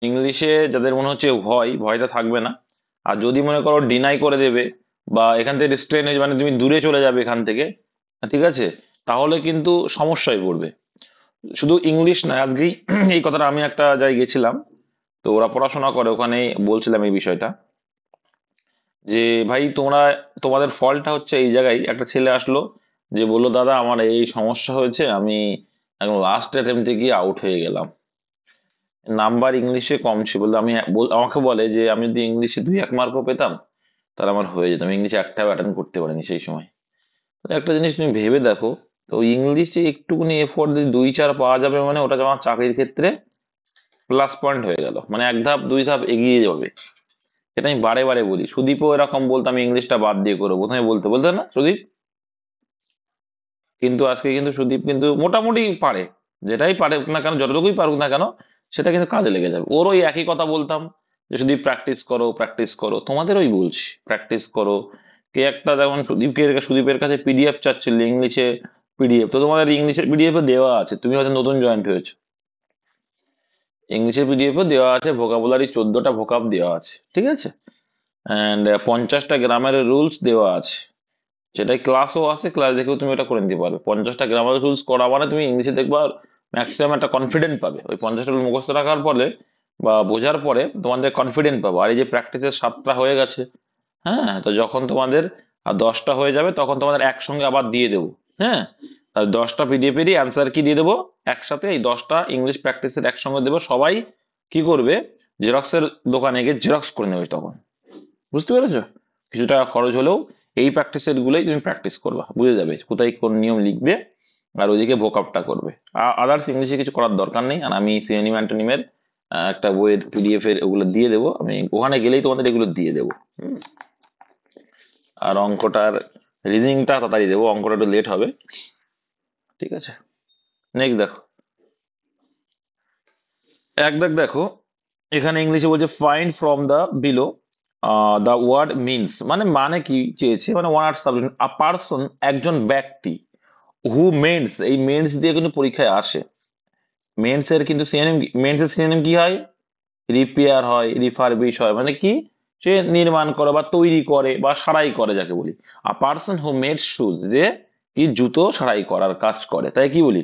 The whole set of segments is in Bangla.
ইংলিশে যাদের মনে হচ্ছে ভয়টা থাকবে না। আর যদি মনে করো ডিনাই করে দেবে বা এখান থেকে রিস্ট্রেন হয়ে মানে তুমি দূরে চলে যাবে এখান থেকে, ঠিক আছে, তাহলে কিন্তু সমস্যায় পড়বে। শুধু ইংলিশ না, আজকেই এই কথাটা আমি একটা জায়গায় গেছিলাম, তো ওরা পড়াশোনা করে ওখানে, বলছিলাম এই বিষয়টা যে ভাই তোমরা, তোমাদের ফলটা হচ্ছে এই জায়গায়। একটা ছেলে আসলো যে বললো দাদা আমার এই সমস্যা হয়েছে, আমি একদম লাস্ট অ্যাটেম্পটে গিয়ে আউট হয়ে গেলাম, নাম্বার ইংলিশে কম ছিল। বললো আমি আমাকে বলে যে আমি যদি ইংলিশে 2-1 মার্কও পেতাম তাহলে আমার হয়ে যেত, আমি ইংলিশে একটাও অ্যাটেন্ড করতে পারিনি সেই সময়। তো একটা জিনিস তুমি ভেবে দেখো, তো ইংলিশে একটুখানি এফোর্ট দিয়ে 2-4 পাওয়া যাবে মানে ওটা তোমার চাকরির ক্ষেত্রে প্লাস পয়েন্ট হয়ে গেল, মানে 1 ধাপ 2 ধাপ এগিয়ে যাবে। এটা আমি বারে বারে বলি, সুদীপও এরকম বলতো আমি ইংলিশটা বাদ দিয়ে করবো, প্রথমে বলতে বলতে না সুদীপ, কিন্তু আজকে কিন্তু সুদীপ কিন্তু মোটামুটি পারে, যেটাই পারে না কেন, যতটুকুই পারুক না কেন সেটা কিন্তু কাজে লেগে যাবে। ওর ওই একই কথা বলতাম যে সুদীপ প্র্যাকটিস করো প্র্যাকটিস করো, তোমাদের ওই বলছি প্র্যাকটিস করো। কে একটা যেমন সুদীপের কাছে পিডিএফ চাচ্ছিল ইংলিশে, পিডিএফ তো তোমাদের ইংলিশের পিডিএফ দেওয়া আছে, তুমি হয়তো নতুন জয়েন্ট হয়েছো, ইংলিশের পিডিএফ দেওয়া আছে, ভোকাবুলারি 14টা ভোকাব দেওয়া আছে, ঠিক আছে, অ্যান্ড 50টা গ্রামারের রুলস দেওয়া আছে, সেটাই ক্লাসও আছে, ক্লাস দেখেও তুমি এটা করে নিতে পারবে। 50টা গ্রামার রুলস করা মানে তুমি ইংলিশে দেখবা ম্যাক্সিমাম একটা কনফিডেন্ট পাবে, ওই 50টা রুল মুখস্থ রাখার ফলে বা বোঝার পরে তোমাদের কনফিডেন্ট পাবো। আর এই যে প্র্যাকটিসের 7টা হয়ে গেছে, হ্যাঁ, তো যখন তোমাদের আর 10টা হয়ে যাবে তখন তোমাদের একসঙ্গে আবার দিয়ে দেবো। হ্যাঁ, আর 10টা পিডিএফ এরই অ্যান্সার কি দিয়ে দেবো একসাথে, এই 10টা ইংলিশ প্র্যাকটিসের একসঙ্গে দেবো। সবাই কি করবে, জেরক্সের দোকানে গিয়ে জেরক্স করে নেবে তখন, বুঝতে পেরেছো? কিছু টাকা খরচ হলেও এই প্র্যাকটিস সেট গুলোই তুমি প্র্যাকটিস করবা, বুঝে যাবে কোথায় কোন নিয়ম লিখবে, আর ওইদিকে ভোকাপটা করবে। আদার্স ইংলিশে কিছু করার দরকার নেই। আর আমি সিনোনিম অ্যান্টোনিমের একটা বইয়ের পিডিএফ এর ওগুলো দিয়ে দেবো, আমি ওখানে গেলেই তোমাদের এগুলো দিয়ে দেবো। আর অঙ্কটার রিজনিংটা তাড়াতাড়ি দেবো, অঙ্কটা একটু লেট হবে, ঠিক আছে। নেক্সট দেখো, দেখো এখানে ইংলিশে বলছে find from the below the word means, মানে কি চেয়েছে, মানে ওয়ান আর সাবজেক্ট আ পার্সন, একজন ব্যক্তি, হু মেন্স, এই মেন্স দিয়ে কিন্তু পরীক্ষায় আসে। মেন্স এর কিন্তু সিনোনিম, মেন্স এর সিনোনিম কি হয়, রিপেয়ার হয়, রিফারবিশ হয়, মানে কি সে নির্মাণ করে বা তৈরি করে বা সারাই করে যাকে বলি। A person who made shoes, যে কি জুতো সারাই করার কাজ করে, তাই কি বলি।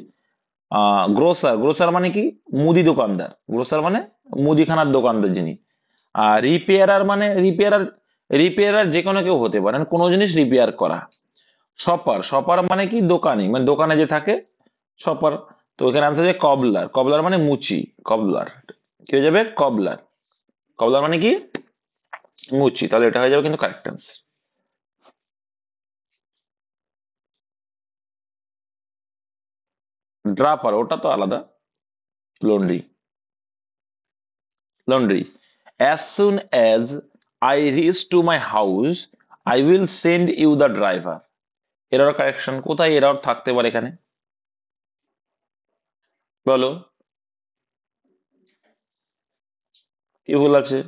গ্রোসার, গ্রোসার মানে কি মুদি দোকানদার, গ্রোসার মানে মুদিখানার দোকানদার যিনি। আর রিপেয়ারার মানে রিপেয়ারার, রিপেয়ারার যে কোনো কেউ হতে পারে, কোনো জিনিস রিপেয়ার করা। শপার, শপার মানে কি দোকানি, মানে দোকানে যে থাকে শপার। তো এখানে আনসার হবে কবলার, কবলার মানে মুচি, কবলার কি হয়ে যাবে, কবলার, কবলার মানে কি মুচি, তাহলে এটা হয়ে যাবে কিন্তু কারেক্ট আনসার। ড্রাপার ওটা তো আলাদা, laundry, laundry. as soon as I reach to my house I will send you the driver, error correction, কোথায় এরর থাকতে পারে এখানে বলো, কি ভুল আছে?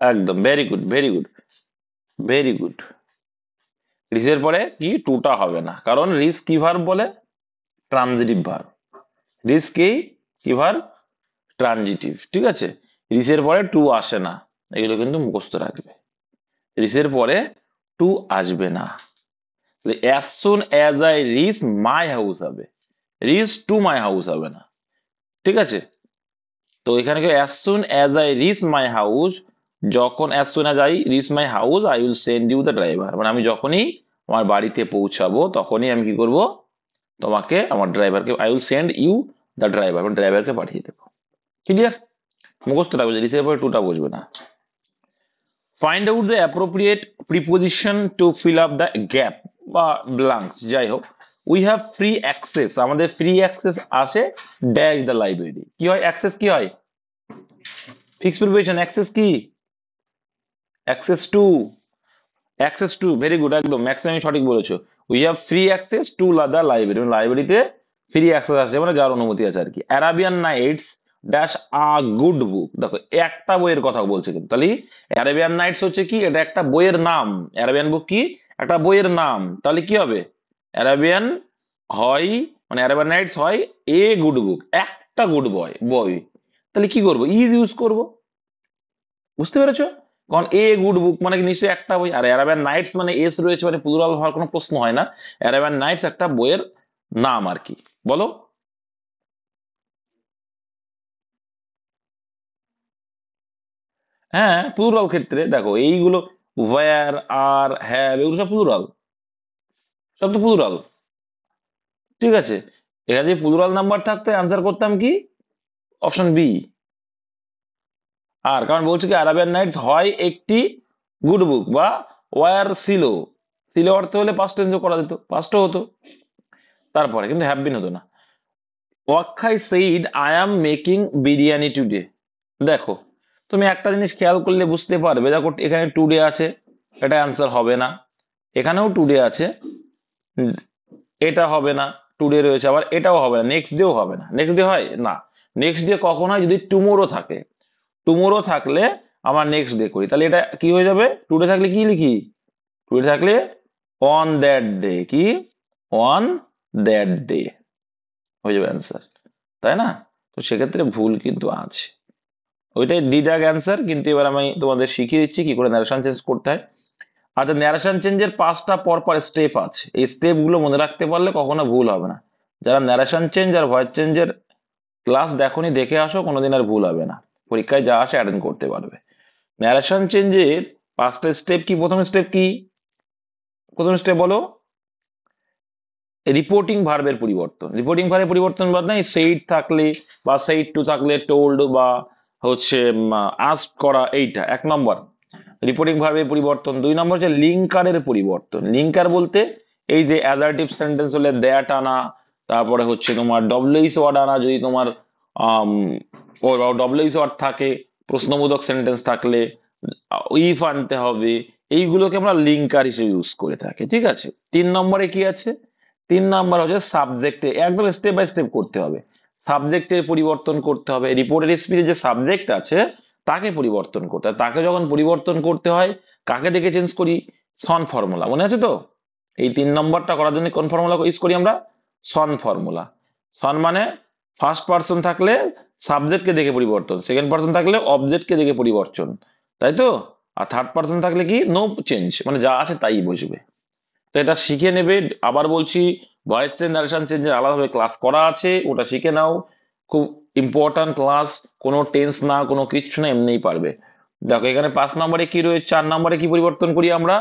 একদম, very good very good very good. রিসের পরে কি টুটা হবে না, কারণ রিস কি ভার্ব বলে, ট্রানজিটিভ ভার্ব। রিস কি ভার্ব, ট্রানজিটিভ, ঠিক আছে। রিসের পরে টু আসে না, এগুলো কিন্তু মুখস্থ রাখবে। রিসের পরে টু আসবে না, as soon as I reach my house হবে, রিচ টু মাই হাউস হবে না, ঠিক আছে। তো এখানে কি as soon as I reach my house, যখন as soon as I reach my house I will send you the driver, মানে আমি যখনই আমার বাড়িতে পৌঁছাবো তখনই আমি কি করব, তোমাকে আমার ড্রাইভারকে, I will send you the driver, মানে ড্রাইভারকে পাঠিয়ে দেবো। ক্লিয়ার? মুখস্থ রাখবে, রিচের পরে টুটা বসবে না। Find out the appropriate preposition to fill up the gap বা ব্লাঙ্কস, যাই হোক। উই হ্যাভ ফ্রি অ্যাক্সেস, আমাদের ফ্রি অ্যাক্সেস আসে ড্যাশ দ্য লাইব্রেরি, কি হয় অ্যাক্সেস, কি হয় ফিক্স প্রিপোজিশন, অ্যাক্সেস কি access to, access to, very good, একদম ম্যাক্সিমাম সঠিক বলেছো। We have free access to the library, লাইব্রেরিতে ফ্রি অ্যাক্সেস আছে মানে যার অনুমতি আছে আর কি। Arabian Nights dash a good বুক, দেখো একটা বইয়ের কথা বলছে কিন্তু, তাহলে অ্যারাবিয়ান নাইটস হচ্ছে কি, এটা একটা বইয়ের নাম, অ্যারাবিয়ান বুক কি একটা বইয়ের নাম, তাহলে কি হবে অ্যারাবিয়ান হয় মানে অ্যারাবিয়ান নাইটস হয় এ গুড বুক, একটা গুড বই, তাহলে কি করবো, ইজ ইউজ করব। বুঝতে পেরেছো? কারণ এ গুড বুক মানে কি নিশ্চয়ই একটা বই, আর অ্যারাবিয়ান নাইটস মানে এস রয়েছে মানে প্লুরাল হওয়ার কোনো প্রশ্ন হয় না। অ্যারাবিয়ান নাইটস একটা বইয়ের নাম আর কি। বলো। হ্যাঁ প্লুরাল ক্ষেত্রে দেখো এইগুলো ওয়্যার আর হ্যাভ এগুলো সব প্লুরাল, সব তো প্লুরাল। ঠিক আছে, এখানে যদি প্লুরাল নাম্বার থাকতো অ্যান্সার করতাম কি অপশন বি। আর কারণ বলছি কি আরাবিয়ান নাইটস হয় একটি গুড বুক, বা ওয়ার ছিল, ছিল অর্থ হলে পাস্ট টেন্সও করা যেত, পাস্টও হতো, তারপরে কিন্তু হ্যাভ বিন হতো না। ওয়াক্কাই said I am making biryani today. দেখো তুমি একটা জিনিস খেয়াল করলে বুঝতে পারবে, দেখো এখানে টুডে আছে, এটা অ্যান্সার হবে না। এখানেও টুডে আছে, উম, এটা হবে না, টুডে রয়েছে, আবার এটাও হবে না, নেক্সট ডেও হবে না। নেক্সট ডে হয় না, নেক্সট ডে কখন হয় যদি টুমোরো থাকে, টুমোরো থাকলে আমার নেক্সট ডে করি, তাহলে এটা কি হয়ে যাবে, টুডে থাকলে কি লিখি, টুডে থাকলে অন দ্যাট ডে, কি অন দ্যাট ডে হয়ে যাবে অ্যান্সার, তাই না? তো সেক্ষেত্রে ভুল কিন্তু আছে, ওইটাই ডিডাক অ্যান্সার। কিন্তু এবার আমি তোমাদের শিখিয়ে দিচ্ছি কি করে ন্যারেশন চেঞ্জ করতে হয়। আচ্ছা ন্যারেশন চেঞ্জের 5টা পরপর স্টেপ আছে, এই স্টেপ গুলো মনে রাখতে পারলে কখনো ভুল হবে না। যারা ন্যারেশন চেঞ্জ আর ভয়েস চেঞ্জের ক্লাস দেখোনি দেখে আসো, কোনোদিন আর ভুল হবে না, পরীক্ষায় যা আসে অ্যাটেন্ড করতে পারবে। ন্যারেশন চেঞ্জের 5টা স্টেপ কি, প্রথম স্টেপ কি, প্রথম স্টেপ বলো, রিপোর্টিং ভার্বের পরিবর্তন। রিপোর্টিং ভার্বের পরিবর্তন বাদ নাই, সেইড থাকলে বা সেইড টু থাকলে টোল্ড বা হচ্ছে আস্ক করা, এইটা 1 নম্বর রিপোর্টিং ভার্বের পরিবর্তন। 2 নম্বর হচ্ছে লিঙ্কারের পরিবর্তন। লিঙ্কার বলতে এই যে অ্যাজার্টিভ সেন্টেন্স হলে দ্যাট আনা, তারপরে হচ্ছে তোমার ডব্লিউএইচ ওয়ার্ড আনা, যদি তোমার ডব্লিউএইচ ওয়ার্ড থাকে, প্রশ্নবোধক সেন্টেন্স থাকলে ইফ আনতে হবে, এইগুলোকে আমরা লিঙ্কার হিসেবে ইউজ করে থাকি। ঠিক আছে, 3 নম্বরে কি আছে, 3 নম্বর হচ্ছে সাবজেক্টে, একদম স্টেপ বাই স্টেপ করতে হবে, সাবজেক্টের পরিবর্তন করতে হবে। রিপোর্টের স্পিচে যে সাবজেক্ট আছে তাকে পরিবর্তন করতে হয়, তাকে যখন পরিবর্তন করতে হয় কাকে দেখে চেঞ্জ করি, সন ফর্মুলা, মনে আছে তো? এই 3 নম্বরটা করার জন্য কোন ফর্মুলা ইউজ করি আমরা, সন ফর্মুলা। সন মানে ফার্স্ট পার্সন থাকলে সাবজেক্টকে দেখে পরিবর্তন, সেকেন্ড পার্সন থাকলে অবজেক্টকে দেখে পরিবর্তন, তাই তো? আর থার্ড পার্সন থাকলে কি নো চেঞ্জ, মানে যা আছে তাই বসবে। তো এটা শিখে নেবে। আবার বলছি, ভয়েস চেঞ্জ নারেশন চেঞ্জের আলাদাভাবে ক্লাস করা আছে, ওটা শিখে নাও, খুব ইম্পর্টেন্ট ক্লাস, কোনো টেন্স না কোনো কিচ্ছু না, এমনিই পারবে। দেখো এখানে 5 নম্বরে কি রয়েছে, 4 নম্বরে কি পরিবর্তন করি আমরা,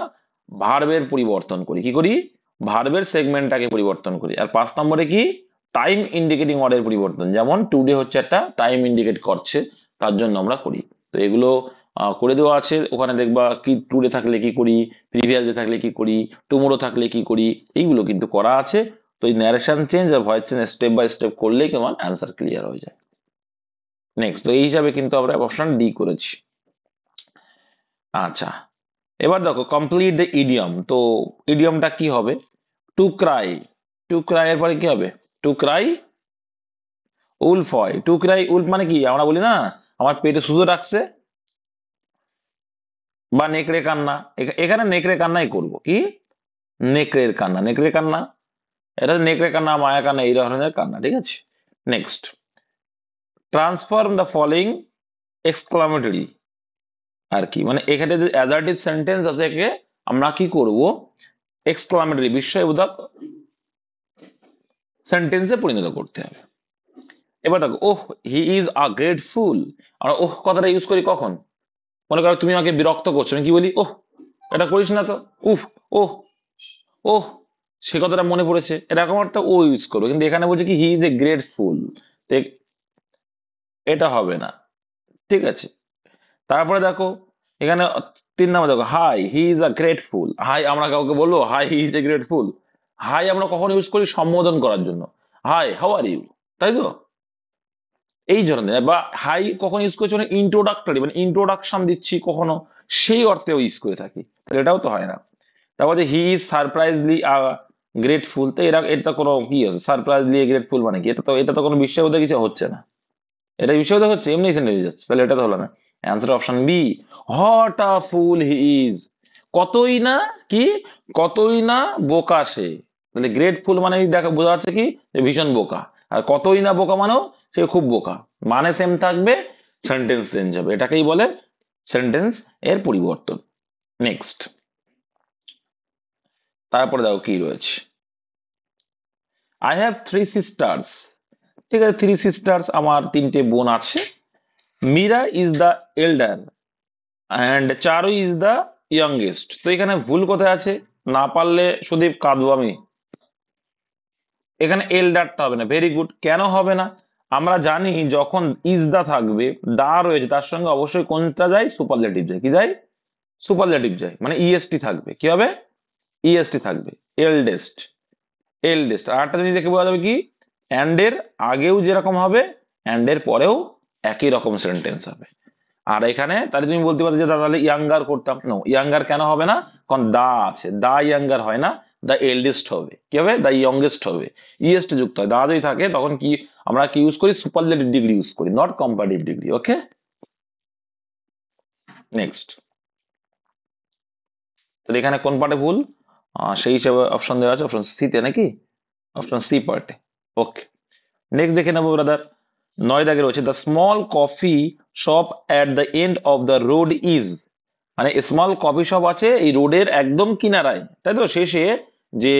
ভার্বের পরিবর্তন করি, কি করি, ভার্বের সেগমেন্টটাকে পরিবর্তন করি। আর 5 নম্বরে কি, টাইম ইন্ডিকেটিং ওয়ার্ডের পরিবর্তন, যেমন টুডে হচ্ছে একটা টাইম ইন্ডিকেট করছে, তার জন্য আমরা করি। তো এগুলো করে দেওয়া আছে, ওখানে দেখবা কি টুডে থাকলে কি করি, প্রিভিয়াস ডে থাকলে কি করি, টুমোরো থাকলে কি করি, এইগুলো কিন্তু করা আছে। তো এই ন্যারেশন চেঞ্জ আর voice change step by step করলেই কেমন অ্যান্সার ক্লিয়ার হয়ে যায়। নেক্সট, তো এই হিসাবে কিন্তু আমরা অপশন ডি করেছি। আচ্ছা এবার দেখো কমপ্লিট দ্য ইডিয়ম। তো ইডিয়মটা কি হবে, টু ক্রাই, টু ক্রাই এর পরে কি হবে, টু ক্রাই উলফ হয়। টু ক্রাই উলফ মানে কি, আমরা বলি না আমার পেটে সুজো রাখছে, বা নেকড়ে কান্না, এখানে নেকড়ে কান্নাই করব, কি নেকড়ের কান্না, নেকড়ে কান্না, এটা নেকড়ে কান্না, মায়া কান্না, এই ধরনের কান্না। ঠিক আছে, next, transform the following exclamatory, আর কি মানে এখানে যে অ্যাডার্টিভ সেন্টেন্স আছে একে আমরা কি করব, এক্সক্লামেটরি বিস্ময়বোধক সেন্টেন্সে পরিণত করতে হবে। এবার দেখো, ওহ হি ইজ আ গ্রেটফুল, আমরা ওহ কথাটা ইউজ করি কখন, মনে করো তুমি আমাকে বিরক্ত করছো, আমি কি বলি, ওহ এটা করিস না তো, উফ, ওহ, ওহ সে কথাটা মনে পড়েছে, এরকম একটা ও ইউজ করবো। কিন্তু এখানে বলছে কি হি ইজ এ গ্রেটফুল, এটা হবে না। ঠিক আছে, তারপরে দেখো এখানে 3 নম্বর দেখো, hi he is a grateful. Hi আমরা কাউকে বলবো hi he is a grateful, hi আমরা কখন ইউজ করি, সম্বোধন করার জন্য, হাই হাউ আর ইউ, তাই তো? এই ধরনের, বা হাই কখন ইউজ করছি, মানে ইন্ট্রোডাক্টরি, মানে ইন্ট্রোডাকশন দিচ্ছি কখনো, সেই অর্থেও ইউজ করে থাকি, তাহলে এটাও তো হয় না। তারপর হি ইজ সারপ্রাইজলি গ্রেটফুল, তো এরা এটা কোনো কি আছে, সারপ্রাইজলি গ্রেটফুল মানে কি, এটা তো কোনো বিস্ময়বোধক কিছু হচ্ছে না, এটা বিস্ময়বোধক হচ্ছে, এমনি সেন্টেন্স যাচ্ছে, তাহলে এটা তো হলো না। Answer option B, what a fool he is, কতই না কি, কতই না বোকা সে, তাহলে গ্রেটফুল মানে দেখা বোঝা যাচ্ছে কি যে ভীষণ বোকা, আর কতই না বোকা মানেও সে খুব বোকা, মানে সেম থাকবে, সেন্টেন্স চেঞ্জ হবে, এটাকেই বলে সেন্টেন্স এর পরিবর্তন। নেক্সট, তারপরে দেখো কি রয়েছে, আই হ্যাভ থ্রি সিস্টার্স। ঠিক আছে, থ্রি সিস্টার্স, আমার তিনটে বোন আছে। Meera is the elder and Charu is the youngest. তো এখানে ভুল কোথায় আছে, না পারলে সুদীপ কাঁদবো আমি। এখানে এল্ডারটা হবে না, ভেরি গুড। কেন হবে না, আমরা জানি যখন ইজ দা থাকবে, দা রয়েছে তার সঙ্গে অবশ্যই কোনটা যায়, সুপারলেটিভ যায়। কি যায়, সুপারলেটিভ যায়, মানে ইএসটি থাকবে। কি হবে, ইএসটি থাকবে, এল্ডেস্ট, এল্ডেস্ট। আর একটা জিনিস দেখে বোঝা যাবে কি, অ্যান্ড এর আগেও যেরকম হবে অ্যান্ড এর পরেও একই রকম সেন্টেন্স হবে। আর এখানে তাহলে তুমি বলতে পারো যে দাদা তাহলে ইয়াঙ্গার করতাম, নো, ইয়াঙ্গার কেন হবে না, কারণ দা আছে, দা ইয়াঙ্গার হয় না, দা এল্ডেস্ট হবে। কি হবে, দা ইয়ংগেস্ট হবে, ইএসট যুক্ত হয়। দা যদি থাকে তখন কি আমরা কি ইউজ করি, সুপারলেটিভ ডিগ্রি ইউজ করি, not comparative degree. Okay, next. তাহলে এখানে কোন পার্টে ভুল, সেই হিসাবে অপশন দেওয়া আছে অপশন সি তে নাকি, অপশন সি পার্টে। ওকে, নেক্সট দেখে নেবো ব্রাদার। 9 দাগে রয়েছে, the small coffee shop at the end of the road is, মানে স্মল কফি শপ আছে এই রোডের একদম কিনারায়, তাই তো, শেষে যে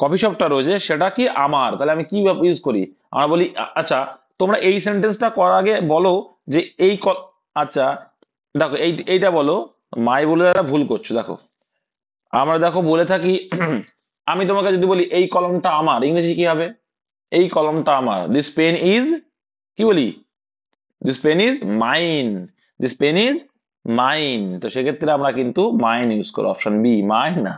কফি শপটা রয়েছে সেটা কি আমার, তাহলে আমি কি ইউজ করি, আমরা বলি আচ্ছা তোমরা এই সেন্টেন্সটা করার আগে বলো যে আচ্ছা দেখো এইটা বলো, মাই বলে যারা ভুল করছো, দেখো আমরা দেখো বলে থাকি আমি তোমাকে যদি বলি এই কলমটা আমার, ইংরেজি কি হবে, এই কলমটা আমার, দিস পেন ইজ, কি বলি, this pen is mine, this pen is mine. তো সেক্ষেত্রে আমরা কিন্তু মাইন ইউজ করবো, অপশন বি, মাইন না।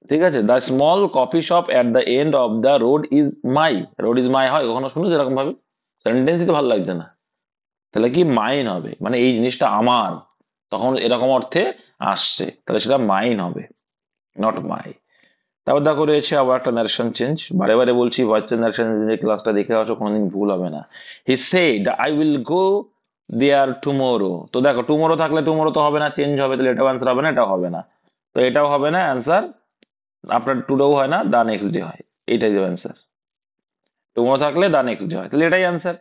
ঠিক আছে, the small coffee shop at the end of the road is my, road is my হয় কখনো শুনেছো এরকম ভাবে, সেন্টেন্সই তো ভালো লাগছে না। তাহলে কি মাইন হবে, মানে এই জিনিসটা আমার, তখন এরকম অর্থে আসছে, তাহলে সেটা মাইন হবে, নট মাই। তারপর দেখো রয়েছে আবার একটা নারেশন চেঞ্জ, বারে বারে বলছি ভয়েস চেঞ্জ নারেশন চেঞ্জ ক্লাসটা দেখে আসো, কোনোদিন ভুল হবে না। He said I will go there tomorrow. তো দেখো টুমোরো থাকলে টুমোরো তো হবে না, চেঞ্জ হবে, তাহলে এটাও অ্যান্সার হবে না, এটাও হবে না। তো এটাও হবে না অ্যান্সার, আপনার টুডেও হয় না, দা নেক্সট ডে হয়, এইটাই যে অ্যান্সার। টুমোরো থাকলে দা নেক্সট ডে হয়, তাহলে এটাই অ্যান্সার।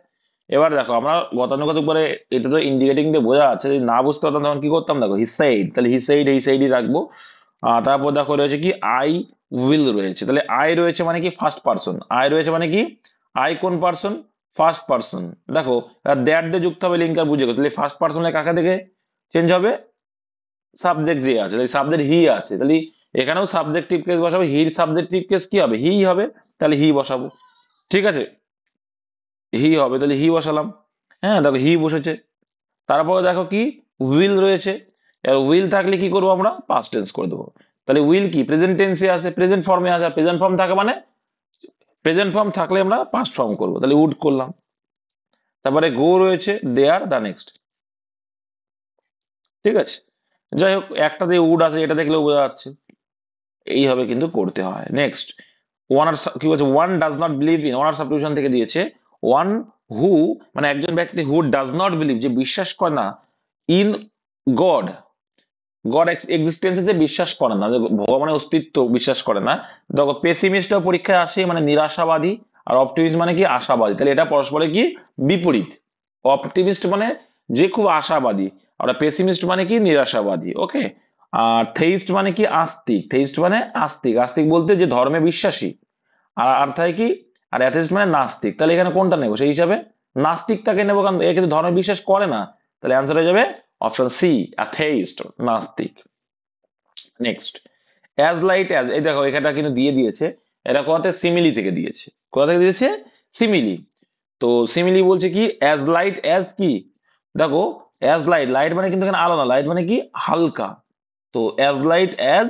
এবার দেখো আমরা গতানুগতিক করে এটা তো ইন্ডিকেটিং দিয়ে বোঝা যাচ্ছে, যদি না বুঝতে পারতাম তখন কি করতাম, দেখো হি সেইড, তাহলে হি সেইড এই সাইডই রাখবো। তারপর দেখো রয়েছে কি আই উইল রয়েছে, তাহলে আই রয়েছে মানে কি ফার্স্ট পার্সন, আই রয়েছে মানে কি আই কোন পার্সন, ফার্স্ট পার্সন। দেখো দ্যাট দিয়ে যুক্ত হবে লিঙ্কার বুঝে গেছে, তাহলে ফার্স্ট পার্সনে কাকে দেখে চেঞ্জ হবে, সাবজেক্ট যে আছে, তাহলে সাবজেক্ট হি আছে, তাহলে এখানেও সাবজেক্টিভ কেস বসাবো, হির সাবজেক্টিভ কেস কি হবে, হি হবে, তাহলে হি বসাবো। ঠিক আছে, হি হবে, তাহলে হি বসালাম। হ্যাঁ দেখো হি বসেছে। তারপরে দেখো কি উইল রয়েছে, এবার উইল থাকলে কি করবো আমরা, পাস্ট টেন্স করে দেবো। তাহলে উইল কি প্রেজেন্ট টেন্সে আছে, প্রেজেন্ট ফর্মে আছে, প্রেজেন্ট ফর্ম থাকে মানে প্রেজেন্ট ফর্ম থাকলে আমরা পাস্ট ফর্ম করবো, তাহলে উড করলাম। তারপরে গো রয়েছে, দেয়ার, দা নেক্সট। ঠিক আছে, যাই হোক একটা দিয়ে উড আছে, এটা দেখলেও বোঝা যাচ্ছে, এইভাবে কিন্তু করতে হয়। নেক্সট, ওয়ান কি বলছে, one does not believe in, one substitution থেকে দিয়েছে, ওয়ান হু মানে একজন ব্যক্তি, হু ডাজ নট বিলিভ যে বিশ্বাস করে না, ইন গড, গড এক্সিস্টেন্সে যে বিশ্বাস করে না, যে ভগবানের অস্তিত্ব বিশ্বাস করে না। দেখো পেসিমিস্ট পরীক্ষায় আসে মানে নিরাশাবাদী, আর অপটিমিস্ট মানে কি আশাবাদী, তাহলে এটা পরস্পরের কি বিপরীত। অপটিমিস্ট মানে যে খুব আশাবাদী, আর পেসিমিস্ট মানে কি নিরাশাবাদী। ওকে, আর থেইস্ট মানে কি আস্তিক, থেইস্ট মানে আস্তিক, আস্তিক বলতে যে ধর্মে বিশ্বাসী। আর থাকে কি, আর অ্যাথিস্ট মানে নাস্তিক, তাহলে এখানে কোনটা নেবো, সেই হিসাবে নাস্তিকটাকে নেবো, কারণ এ কিন্তু ধর্মে বিশ্বাস করে না, তাহলে অ্যান্সার হয়ে যাবে অপশন সি, অ্যাথেইস্ট, নাস্তিক। নেক্সট, অ্যাজ লাইট অ্যাজ, এই দেখো এখানটা কিন্তু দিয়ে দিয়েছে, এটা কোথাতে, সিমিলি থেকে দিয়েছে, কোথা থেকে দিয়েছে, সিমিলি। তো সিমিলি বলছে কি অ্যাজ লাইট অ্যাজ কি, দেখো অ্যাজ লাইট, লাইট মানে কিন্তু এখানে আলো না, লাইট মানে কি হালকা। তো as light as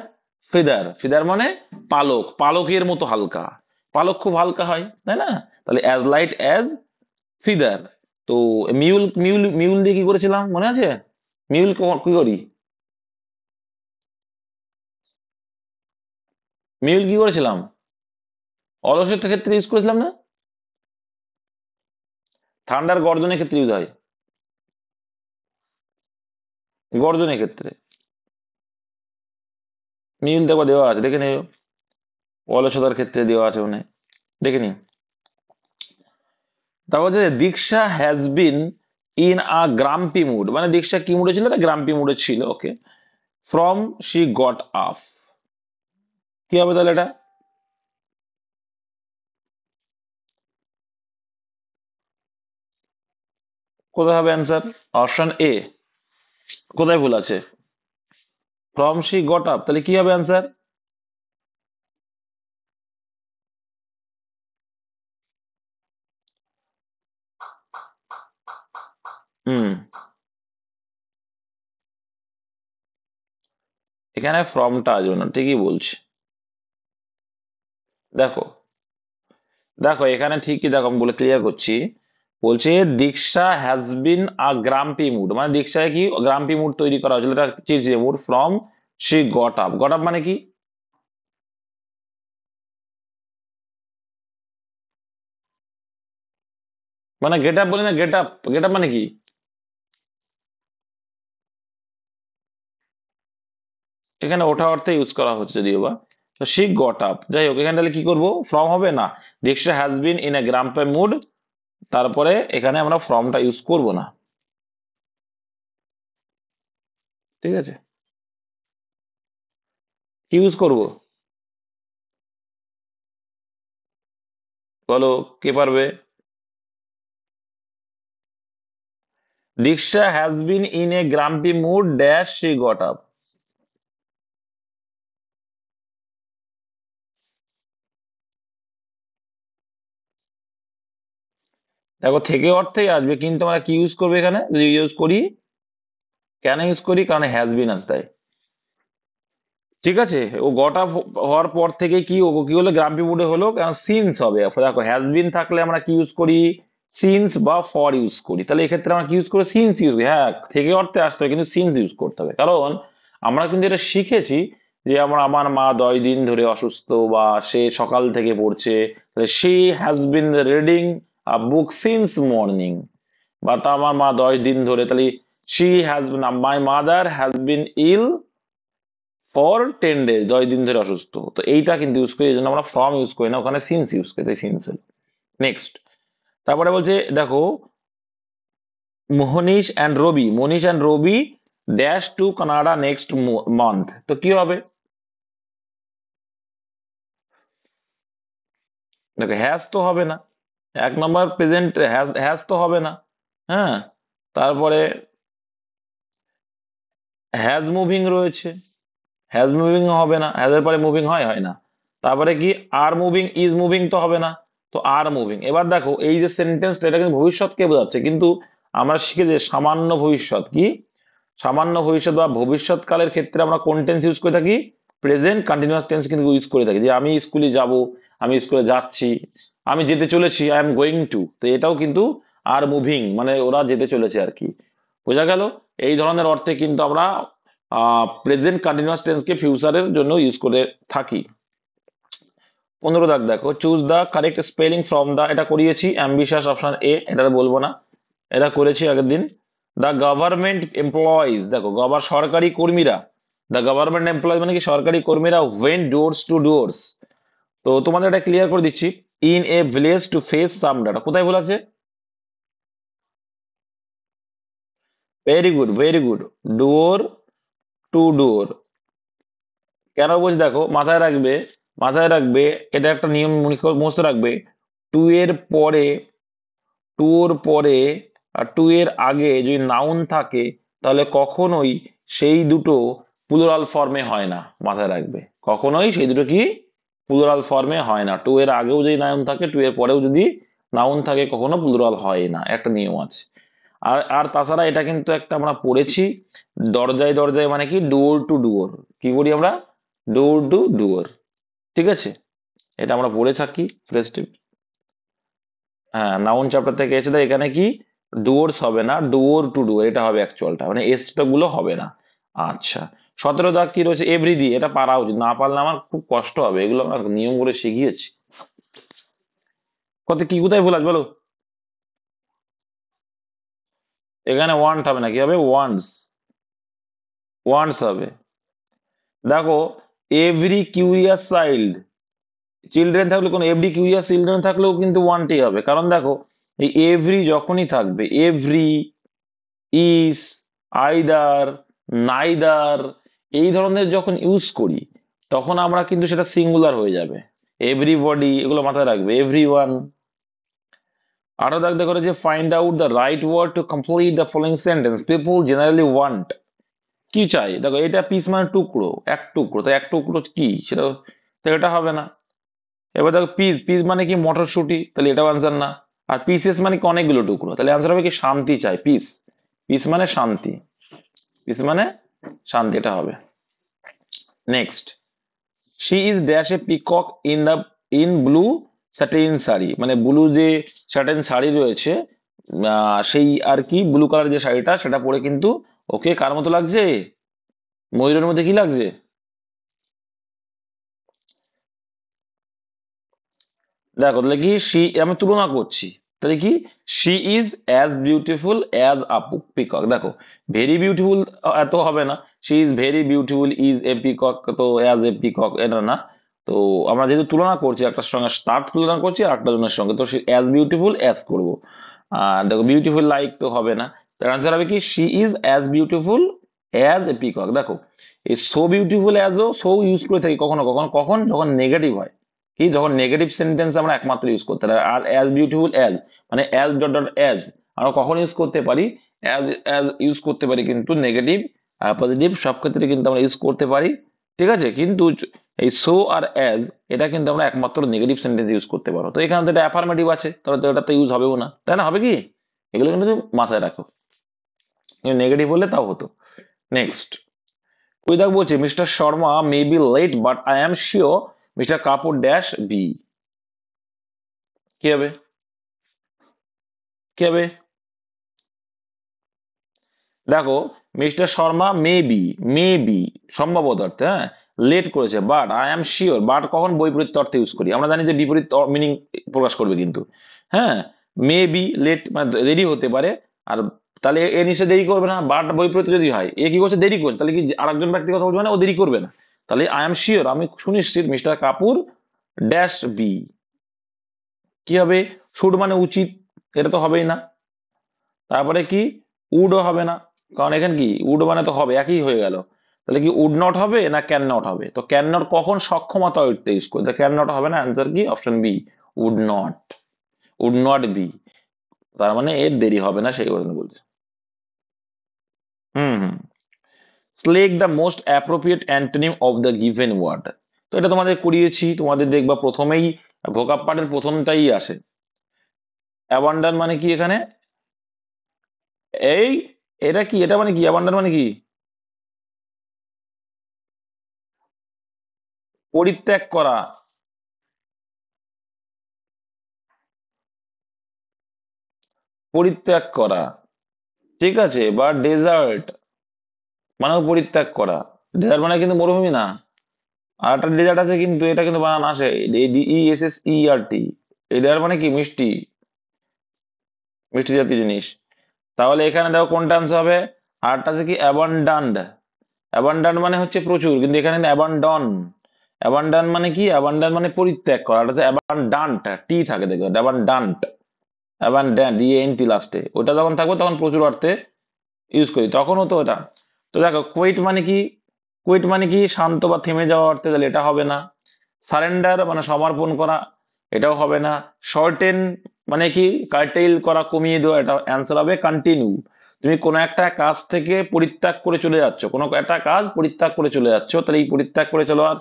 feather, feather মানে পালক, পালকের মতো হালকা, পালক খুব হালকা হয় তাই না, তাহলে অ্যাজ লাইট অ্যাজ ফিদার। তো মিউল, মিউল মিউল দিয়ে কি করেছিলাম মনে আছে, মিউল কি করি, মিউল কি করেছিলাম, অলসের ক্ষেত্রে ইউজ করেছিলাম না, ঠান্ডার গর্জনের ক্ষেত্রে ইউজ হয়, গর্জনের ক্ষেত্রে মিউল দেখো দেওয়া আছে, দেখে নেব। অলসতার ক্ষেত্রে দেওয়া আছে মানে, দেখে নি। তারপর হচ্ছে Diksha has been in a grumpy mood, মানে দীক্ষা কি মুডে ছিল, গ্রাম্পি মুডে ছিল, okay. From she got up, কি হবে তাহলে এটা? কোথায় হবে অ্যান্সার? অপশন এ। কোথায় ভুল আছে? ফ্রম শি গট আপ, তাহলে কি হবে অ্যান্সার? হুম, এখানে ফ্রমটা আসবে না, ঠিকই বলছি। দেখো, দেখো এখানে ঠিকই, দেখো আমি বলে ক্লিয়ার করছি। বলছে দীক্ষা has bin a grumpy mood, মানে দীক্ষায় কি গ্রাম্পি মুড তৈরি করা হয়েছিল, এটা চিরচিরে mood. From she got up, got up মানে কি? মানে গেট আপ বলি না, গেট আপ, গেট আপ মানে কি? এখানে ওঠা অর্থে ইউজ করা হচ্ছে যদিও বা। তো শি গট আপ, যাই হোক, এখানে তাহলে কি করবো, ফ্রম হবে না। Diksha has been in a grumpy mood, তারপরে এখানে আমরা ফ্রমটা ইউজ করব না, ঠিক আছে। কি ইউজ করব? বলো, কে পারবে? Diksha has been in a grumpy mood dash she got up. দেখো থেকে অর্থেই আসবে, কিন্তু আমরা কি ইউজ করবো এখানে যদি ইউজ করি? কেন ইউজ করি? কারণ হ্যাজ বিন আছে তাই, ঠিক আছে। ও গট আপ হওয়ার পর থেকে কি ও কি হলো, গ্রাম্পি মুডে হলো, কারণ সিন্স হবে। দেখো হ্যাজ বিন থাকলে আমরা কি ইউজ করি? সিন্স বা ফর ইউজ করি। তাহলে এক্ষেত্রে আমরা কি ইউজ করি? Since use. হ্যাঁ, থেকে অর্থে আসতে হবে, কিন্তু সিন্স ইউজ করতে হবে, কারণ আমরা কিন্তু এটা শিখেছি যে আমার মা 10 দিন ধরে অসুস্থ, বা সে সকাল থেকে পড়ছে, she has been reading a book since morning. বা তা আমার মা 10 দিন ধরে, তাহলে she has been, my mother has been ill for 10 days, 10 দিন ধরে অসুস্থ। তো এইটা কিন্তু ইউজ করি, এই জন্য আমরা ফ্রম ইউজ করি না, ওখানে সিন্স ইউজ করি, তাই সিন্স হলো। নেক্সট, তারপরে বলছে দেখো, Manish and Ravi dash to Canada next month, তো কি হবে? দেখো হ্যাজ তো হবে না, 1 নম্বর প্রেজেন্ট হ্যাজ, হ্যাজ তো হবে না। হ্যাঁ, তারপরে হ্যাজ মুভিং রয়েছে, হ্যাজ মুভিং হবে না, হ্যাজ এর পরে মুভিং হয়, হয় না। তারপরে কি আর মুভিং, ইজ মুভিং তো হবে না, তো আর মুভিং। এবার দেখো এই যে সেন্টেন্সটা, এটা কিন্তু ভবিষ্যৎকে বোঝাচ্ছে, কিন্তু আমরা শিখে যে সামান্য ভবিষ্যৎ কি, সামান্য ভবিষ্যৎ বা ভবিষ্যৎকালের ক্ষেত্রে আমরা কোন টেন্স ইউজ করে থাকি? প্রেজেন্ট কন্টিনিউয়াস টেন্স কিন্তু ইউজ করে থাকি, যে আমি স্কুলে যাব, আমি স্কুলে যাচ্ছি, আমি যেতে চলেছি, আই এম গোয়িং টু। তো এটাও কিন্তু আর মুভিং, মানে ওরা যেতে চলেছে আর কি, বোঝা গেল। এই ধরনের অর্থে কিন্তু আমরা প্রেজেন্ট কন্টিনিউয়াস টেন্সকে ফিউচারের জন্য ইউজ করে থাকি। 15 দাগ দেখো, choose the correct spelling from the, এটা করিয়েছি, অ্যাম্বিশাস অপশন এ, এটা বলবো না, এটা করেছি আগের দিন। দা গভর্নমেন্ট এমপ্লয়িজ, দেখো সরকারি কর্মীরা, দা গভর্নমেন্ট এমপ্লয়িজ মানে কি সরকারি কর্মীরা ওয়েন্ট ডোরস টু ডোরস। তো তোমাদের এটা ক্লিয়ার করে দিচ্ছি, in a village to face some data, কোথায় ভুল আছে? Very good, very good, door to door. কেন বলছি দেখো, মাথায় রাখবে, মাথায় রাখবে, এটা একটা নিয়ম মুখস্থ রাখবে। টু এর পরে, টু এর পরে আর টু এর আগে যদি নাউন থাকে, তাহলে কখনোই সেই দুটো প্লুরাল ফর্মে হয় না, মাথায় রাখবে। কখনোই সেই দুটো কি প্লুরাল ফর্মে হয় না। টু এর আগেও যদি নাউন থাকে, টু এর পরেও যদি নাউন থাকে, কখনো প্লুরাল হয় না, একটা নিয়ম আছে। আর আর তাছাড়া এটা কিন্তু একটা আমরা পড়েছি, দরজায় দরজায় মানে কি ডোর টু ডুয়োর, কি বলি আমরা? ডোর টু ডুয়োর, ঠিক আছে। এটা আমরা পড়ে থাকি প্রেস্টিভ। হ্যাঁ, নাউন চ্যাপ্টার থেকে এসে দেয়, এখানে কি ডুয়োর্স হবে না, ডোর টু ডুয়োর এটা হবে অ্যাকচুয়ালটা, মানে এসটা গুলো হবে না। আচ্ছা, 17 দাগ কি রয়েছে, এভরি দিয়ে, এটা পারা উচিত, না পারলে আমার খুব কষ্ট হবে, এগুলো আমরা নিয়ম করে শিখিয়েছি। কত কি কোথায় ভুল আছে বলো? এখানে ওয়ান্ট হবে না, কি হবে? ওয়ান্টস, ওয়ান্টস হবে। দেখো এভরি কিউরিয়াস চাইল্ড, চিলড্রেন থাকলে কোনো এভরি কিউরিয়াস চিলড্রেন থাকলেও কিন্তু ওয়ানটি হবে, কারণ দেখো এই এভরি যখনই থাকবে, এভরি, ইস, আইদার, নাইদার, এই ধরনের যখন ইউজ করি তখন আমরা কিন্তু সেটা সিঙ্গুলার হয়ে যাবে। এভরিবডি, এগুলো মাথায় রাখবে, এভরিওয়ান। আরো দেখো যে find out the right word to complete the following sentence people generally want. কি চাই দেখো, এটা পিস মানে টুকরো, এক টুকরো, তো এক টুকরো কি সেটা, তো এটা হবে না। এবার দেখো পিস, পিস মানে কি মটরশুটি, তাহলে এটাও আনসার না। আর পিসেস মানে কি অনেকগুলো টুকরো, তাহলে আনসার হবে কি শান্তি চাই, পিস, পিস মানে শান্তি, পিস মানে শান্তি, এটা হবে। Next, she is dash a peacock in the in blue satin sari, মানে ব্লু যে স্যাটিন শাড়ি রয়েছে, সেই আর কি ব্লু কালার যে শাড়িটা সেটা পরে কিন্তু ওকে কার মতো লাগছে, ময়ূরের মধ্যে কি লাগছে। দেখো তাহলে কি শি, আমি তুলনা করছি, তাহলে কি she is as beautiful as আপু পিকক। দেখো ভেরি বিউটিফুল এত হবে না, she is very beautiful is a peacock, তো অ্যাজ এ পিকক এটা না। তো আমরা যেহেতু তুলনা করছি একটার সঙ্গে, তার তুলনা করছি আর একটা জনের সঙ্গে, তো অ্যাজ বিউটিফুল অ্যাজ করবো। আর দেখো বিউটিফুল লাইক তো হবে না, তার আনসার হবে কি she is as beautiful as a peacock. দেখো এই সো বিউটিফুল অ্যাজও সো ইউজ করে থাকি কখনো কখনো, কখন যখন নেগেটিভ হয়, কি যখন নেগেটিভ সেন্টেন্স আমরা একমাত্র ইউজ করতে পারি। আর অ্যাজ বিউটিফুল অ্যাজ মানে অ্যাজ ডট ডট অ্যাজ আমরা কখন ইউজ করতে পারি, অ্যাজ অ্যাজ ইউজ করতে পারি কিন্তু নেগেটিভ পজিটিভ সব ক্ষেত্রে কিন্তু আমরা ইউজ করতে পারি, ঠিক আছে। কিন্তু এই সো আর অ্যাজ এটা কিন্তু আমরা একমাত্র নেগেটিভ সেন্টেন্স ইউজ করতে পারো, তো এখানে তো এটা অ্যাফার্মেটিভ আছে, তাহলে তো এটা তো ইউজ হবেও না, তাই না, হবে কি, এগুলো কিন্তু মাথায় রাখো, নেগেটিভ হলে তাও হতো। নেক্সট, ওই দেখ বলছে mister Sharma may be late but I am sure mister Kapoor dash be. কি হবে, কি হবে, দেখো মিস্টার শর্মা মে বি সম্ভবত অর্থে, হ্যাঁ লেট করেছে, but I am sure, but কখন বৈপরীত্য অর্থে ইউজ করি, আমরা জানি যে বিপরীত মিনিং প্রকাশ করবে কিন্তু, হ্যাঁ মে বি লেট মানে দেরি হতে পারে, আর তাহলে এ নিশ্চয় দেরি করবে না, বাট বৈপরীত্য যদি হয় এ কি করছে, দেরি করছে, তাহলে কি আরেকজন ব্যক্তি কথা বলবে না, ও দেরি করবে না, তাহলে আই এম শিওর আমি সুনিশ্চিত মিস্টার কাপুর ড্যাশ বি। কি হবে, শুড মানে উচিত, এটা তো হবেই না। তারপরে কি উডও হবে না, কারণ এখানে কি উড মানে তো হবে, একই হয়ে গেল, তাহলে কি উড নট হবে না ক্যান নট হবে, তো ক্যান নট কখন সক্ষমতা ইউজ করি, তো ক্যান নট হবে না, অ্যান্সার কি option B would not, would not be, তার মানে এর দেরি হবে না সেই কথা বলছে। Hmm hmm, select the most appropriate antonym of the given word, তো এটা তোমাদের করিয়েছি, তোমাদের দেখবা প্রথমেই ভোকাব পার্টের প্রথমটাই আসে। অ্যাবান্ডান মানে কি এখানে, এই এটা কি, এটা মানে কি অ্যাবান্ডান মানে কি, পরিত্যাগ করা, পরিত্যাগ করা, ঠিক আছে, বা ডেজার্ট মানেও পরিত্যাগ করা, ডেজার্ট মানে কিন্তু মরুভূমি না, আর একটা ডেজার্ট আছে কিন্তু এটা কিন্তু বানান আসে DESSERT, এই ডেজার্ট মানে কি মিষ্টি, মিষ্টি জাতীয় জিনিস। তাহলে এখানে দেখো কোনটা আনসার হবে, আরটা আছে কি অ্যাবান্ডান্ড, অ্যাবান্ডান্ট মানে হচ্ছে প্রচুর, কিন্তু এখানে অ্যাবান্ডন, অ্যাবান্ডান মানে কি, অ্যাবান্ডান মানে পরিত্যাগ করা, আর আছে অ্যাবান্ডান্ট, টি থাকে দেখো, অ্যাবান্ডান্ট, অ্যাবান্ডান্ট DANT লাস্টে, ওটা যখন থাকবে তখন প্রচুর অর্থে ইউজ করি, তখনও তো ওটা। তো দেখো কুইট মানে কি, কুইট মানে কি শান্ত বা থেমে যাওয়া অর্থে, তাহলে এটা হবে না। সারেন্ডার মানে সমর্পণ করা, এটাও হবে না। শর্টেন মানে কি কার্টেইল করা, কমিয়ে দেওয়া, এটা অ্যান্সার হবে কন্টিনিউ। তুমি কোনো একটা কাজ থেকে পরিত্যাগ করে চলে যাচ্ছ, কোনো একটা কাজ পরিত্যাগ করে চলে যাচ্ছ, তাহলে এই পরিত্যাগ করে চলার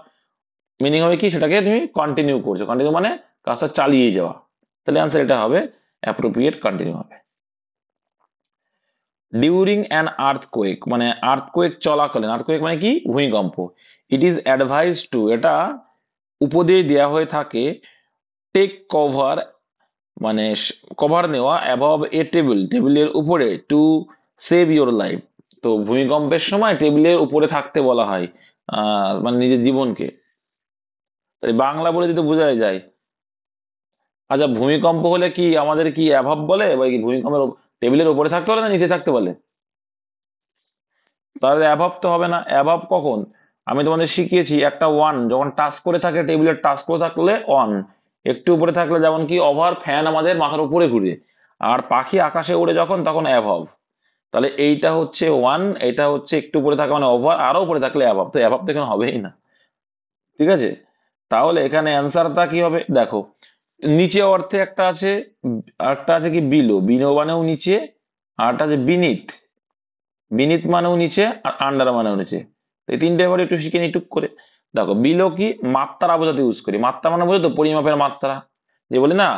মিনিং হবে কি, সেটাকে তুমি কন্টিনিউ করছো, কন্টিনিউ মানে কাজটা চালিয়ে যাওয়া, তাহলে অ্যান্সার এটা হবে অ্যাপ্রোপ্রিয়েট কন্টিনিউ হবে। ডিউরিং অ্যান আর্থকোয়েক মানে আর্থকোয়েক চলাকালীন, আর্থকোয়েক মানে কি ভূমিকম্প, ইট ইজ অ্যাডভাইস টু এটা উপদেশ দেওয়া হয়ে থাকে, টেক কভার মানে কভার নেওয়া অ্যাবভ এ টেবিল, টেবিলের উপরে, টু সেভ ইওর লাইফ, তো ভূমিকম্পের সময় টেবিলের উপরে থাকতে বলা হয়, মানে নিজের জীবনকে, তাই বাংলা বলে যদি বোঝাই যায়। আচ্ছা ভূমিকম্প হলে কি আমাদের কি অ্যাভাব বলে, বা কি ভূমিকম্পের টেবিলের উপরে থাকতে বলে না নিচে থাকতে বলে, তাহলে অ্যাভাব তো হবে না, অ্যাভাব কখন, আমি তোমাদের শিখিয়েছি একটা ওয়ান যখন টাচ করে থাকে, টেবিলের টাচ করে থাকলে অন, একটু উপরে থাকলে যেমন কি ওভার, ফ্যান আমাদের মাথার উপরে ঘুরে, আর পাখি আকাশে উড়ে যখন তখন অ্যাভাব। তাহলে এইটা হচ্ছে ওয়ান, এটা হচ্ছে একটু উপরে থাকা মানে ওভার, আরো উপরে থাকলে অ্যাভাব, তো অ্যাভাব তো এখানে হবেই না। ঠিক আছে, তাহলে এখানে অ্যান্সারটা কি হবে দেখো, নিচে অর্থে একটা আছে, একটা আছে কি বিলো, বিলো মানেও নিচে, আর একটা আছে বিনিথ, বিনিথ মানেও নিচে, আর আন্ডার মানেও নিচে। এই তিনটে এবার একটু শিখে নিই টুক করে। দেখো বিলো কি, মাত্রা বোঝাতে ইউজ করি, মাত্রা মানে বোঝো তো পরিমাপের মাত্রা, যে বলি না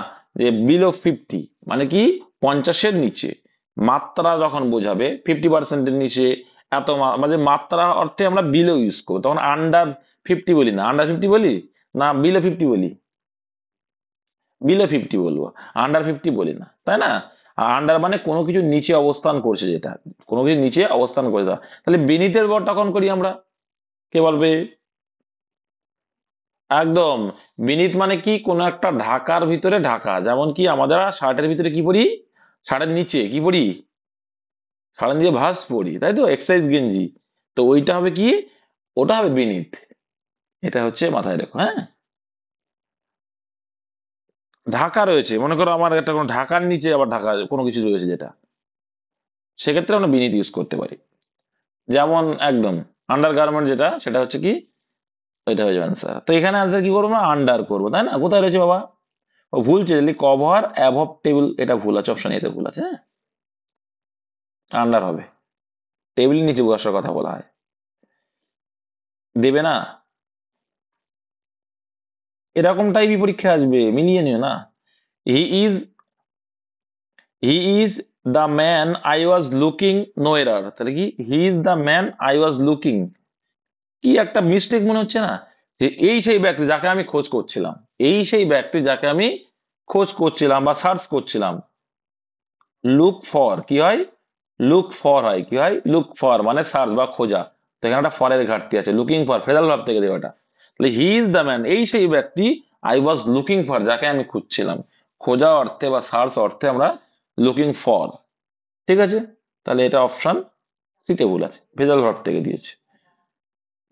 যে বিলো 50 মানে কি 50-এর নিচে, মাত্রা যখন বোঝাবে 50%-এর নিচে, এত মানে মাত্রা অর্থে আমরা বিলো ইউজ করবো, তখন আন্ডার 50 বলি না, আন্ডার 50 বলি না, বিলো 50 বলি, বিলো 50 বলবো, আন্ডার 50 বলি না, তাই না? আর আন্ডার মানে কোনো কিছু নিচে অবস্থান করছে, যেটা কোনো কিছু নিচে অবস্থান করে দেওয়া। তাহলে বিনীতের বর তখন করি আমরা, কে বলবে? একদম, বিনীত মানে কি কোনো একটা ঢাকার ভিতরে ঢাকা, যেমন কি আমাদের শার্টের ভিতরে কি পরি, শার্টের নিচে কি পরি, শার্টের নিচে ভাঁজ পরি, তাই তো, এক্সারসাইজ গেঞ্জি, তো ওইটা হবে কি, ওটা হবে বিনীত। এটা হচ্ছে মাথায় রেখো, হ্যাঁ। ঢাকা রয়েছে, মনে করো আমার একটা কোনো ঢাকার নিচে আবার ঢাকা কোনো কিছু রয়েছে যেটা, সেক্ষেত্রে আমরা বিনীত ইউজ করতে পারি। যেমন একদম আন্ডার গার্মেন্ট যেটা, সেটা হচ্ছে কি, ওইটা হয়ে যাবে অ্যান্সার। তো এখানে অ্যান্সার কি করবো না, আন্ডার করবো, তাই না? কোথায় রয়েছে বাবা, ও ভুল চেলি, কভার অ্যাভব টেবিল, এটা ভুল আছে, অপশন এতে ভুল আছে, হ্যাঁ, আন্ডার হবে, টেবিল নিচে বসার কথা বলা হয়, দেবে না, এরকম টাইপই পরীক্ষা আসবে, মিলিয়ে নিও না। He is, he is the man I was looking, no error, তাহলে কি he is the man I was looking, কি একটা মিস্টেক মনে হচ্ছে না, যে এই সেই ব্যক্তি যাকে আমি খোঁজ করছিলাম, এই সেই ব্যক্তি যাকে আমি খোঁজ করছিলাম বা সার্চ করছিলাম। লুক ফর কি হয়, লুক ফর হয় কি হয়, লুক ফর মানে সার্চ বা খোঁজা, তো এখানে একটা ফরের ঘাটতি আছে, লুকিং ফর ফেরাল ভাব থেকে দেওয়াটা, তাহলে হি ইজ দ্য ম্যান, এই সেই ব্যক্তি, আই ওয়াজ লুকিং ফর যাকে আমি খুঁজছিলাম, খোঁজা অর্থে বা সার্চ অর্থে আমরা লুকিং ফর। ঠিক আছে, তাহলে এটা অপশন সিতে ভুল আছে, ভেজাল ভাব থেকে দিয়েছে।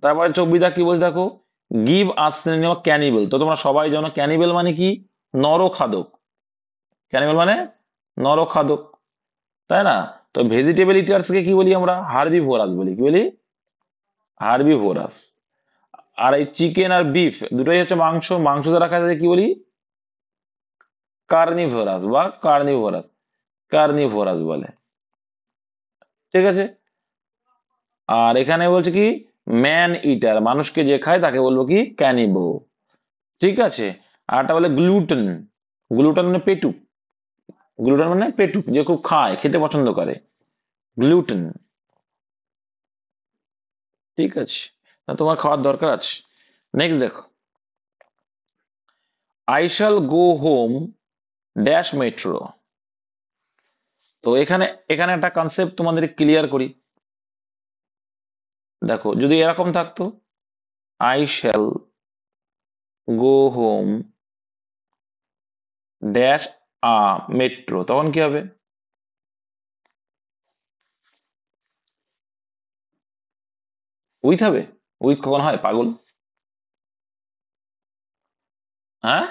তারপরে 24 কি বলছে দেখো, গিভ আস ক্যানিবেল, তো তোমরা সবাই জানো ক্যানিবেল মানে কি, নরখাদক, ক্যানিবেল মানে নরখাদক, তাই না? তো ভেজিটেবল ইটার্স কে কি বলি আমরা, হার্বিভোরাস বলি, কি বলি, হার্বিভোরাস। আর এই চিকেন আর বিফ দুটোই হচ্ছে মাংস, মাংস যারা খায় তাদের কি বলি, কার্নিভোরাস বা কার্নিভোরাস, কার্নিভোরাস বলে। ঠিক আছে, আর এখানে বলছে কি ম্যান ইটার, মানুষকে যে খায় তাকে বলবো কি ক্যানিবো। ঠিক আছে, আর একটা বলে গ্লুটেন, গ্লুটেন মানে পেটুক, গ্লুটেন মানে পেটুক, যে খুব খায়, খেতে পছন্দ করে, গ্লুটেন। ঠিক আছে, তা তোমার খাওয়ার দরকার আছে। নেক্সট দেখো, I shall go home dash metro, তো এখানে এখানে একটা কনসেপ্ট তোমাদের ক্লিয়ার করি। দেখো যদি এরকম থাকতো, I shall go home dash a metro, তখন কি হবে, উইথ হবে, উইথ কখন হয় পাগল, হ্যাঁ,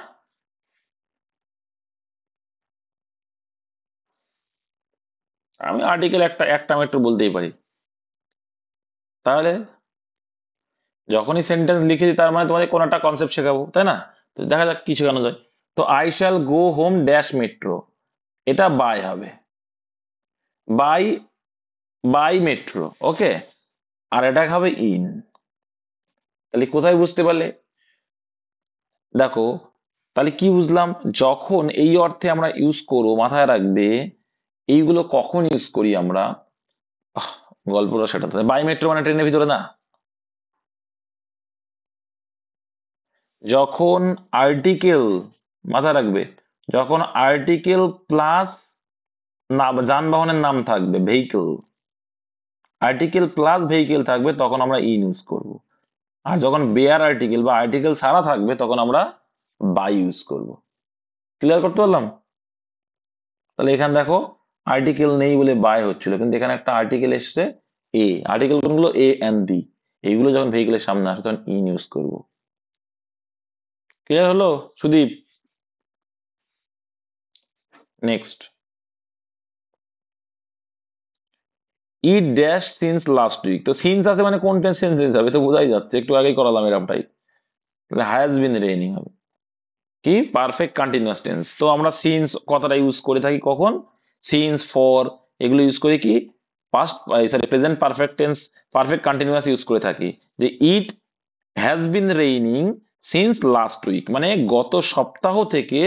আমি আর্টিকেল একটা একটা মেট্রো বলতেই পারি, তাহলে যখনই সেন্টেন্স লিখেছি তার মানে তোমাদের কোন একটা কনসেপ্ট শেখাবো, তাই না? তো দেখা যাক কি শেখানো যায়। তো I shall go home dash metro, এটা বাই হবে, বাই, বাই মেট্রো, ওকে, আর এটা হবে ইন। তাহলে কোথায় বুঝতে পারলে, দেখো তাহলে কি বুঝলাম, যখন এই অর্থে আমরা ইউজ করবো, মাথায় রাখবে এইগুলো কখন ইউজ করি আমরা, আহ, গল্পটা সেটা, বাই মেট্রো মানে ট্রেনের ভিতরে না, যখন আর্টিকেল, মাথায় রাখবে, যখন আর্টিকেল প্লাস না যানবাহনের নাম থাকবে, ভেহিকেল, আর্টিকেল প্লাস ভেহিকেল থাকবে তখন আমরা ইন ইউজ করব, আর যখন বেয়ার আর্টিকেল বা আর্টিকেল ছাড়া থাকবে তখন আমরা বাই ইউজ করব। ক্লিয়ার করতে পারলাম? তাহলে এখানে দেখো আর্টিকেল নেই বলে বাই হচ্ছিল, কিন্তু এখানে একটা আর্টিকেল এসছে, এ, আর্টিকেল কোনগুলো, এ এন্ড ডি, এইগুলো যখন ভেহিকেলের সামনে আসে তখন ইন ইউজ করবো। ক্লিয়ার হলো Sudip? Next, it dash since last week. তো সিন্স আছে মানে কোন টেন্স হবে তো বোঝাই যাচ্ছে, একটু আগেই করালাম এরকমটাই। তাহলে হ্যাজ বিন রেইনিং হবে কি পারফেক্ট কন্টিনিউয়াস টেন্স। তো আমরা সিন্স কথাটা ইউজ করে থাকি কখন? সিন্স, ফর, এগুলো ইউজ করে কি past sorry present perfect tense, perfect continuous use করে থাকি। যে it has been raining since last week মানে গত সপ্তাহ থেকে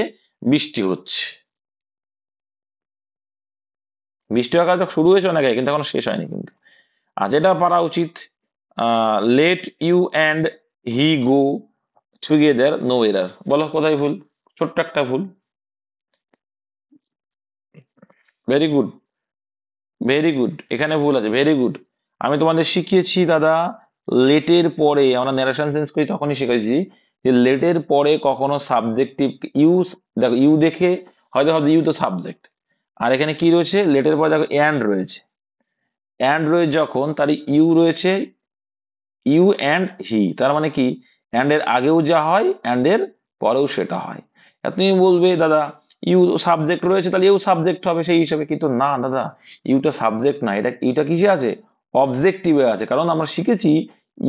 বৃষ্টি হচ্ছে। বৃষ্টি হওয়ার কাজ শুরু হয়েছে অনেক আগে, কিন্তু এখনো শেষ হয়নি কিন্তু। আর যেটা পারা উচিত, let you and he go together no error. বলো কোথায় ভুল? ছোট্ট একটা ভুল। ভেরি গুড, ভেরি গুড, এখানে ভুল আছে, ভেরি গুড। আমি তোমাদের শিখিয়েছি দাদা, লেটের পরে আমরা ন্যারেশন সেন্স করি তখনই শিখেছি যে লেটের পরে কখনো সাবজেক্টিভ ইউজ, দেখো ইউ দেখে হয়তো হবে ইউ তো সাবজেক্ট, আর এখানে কি রয়েছে লেটের পরে দেখো অ্যান্ড রয়েছে, অ্যান্ড রয়েছে যখন তার ইউ রয়েছে, ইউ অ্যান্ড হি, তার মানে কি অ্যান্ড এর আগেও যা হয় অ্যান্ড এর পরেও সেটা হয়। তুমি বলবে দাদা ইউ সাবজেক্ট রয়েছে তাহলে ইউ সাবজেক্ট হবে সেই হিসাবে, কিন্তু না দাদা, ইউটা সাবজেক্ট না, এটা কিসে আছে? অবজেক্টিভে আছে। কারণ আমরা শিখেছি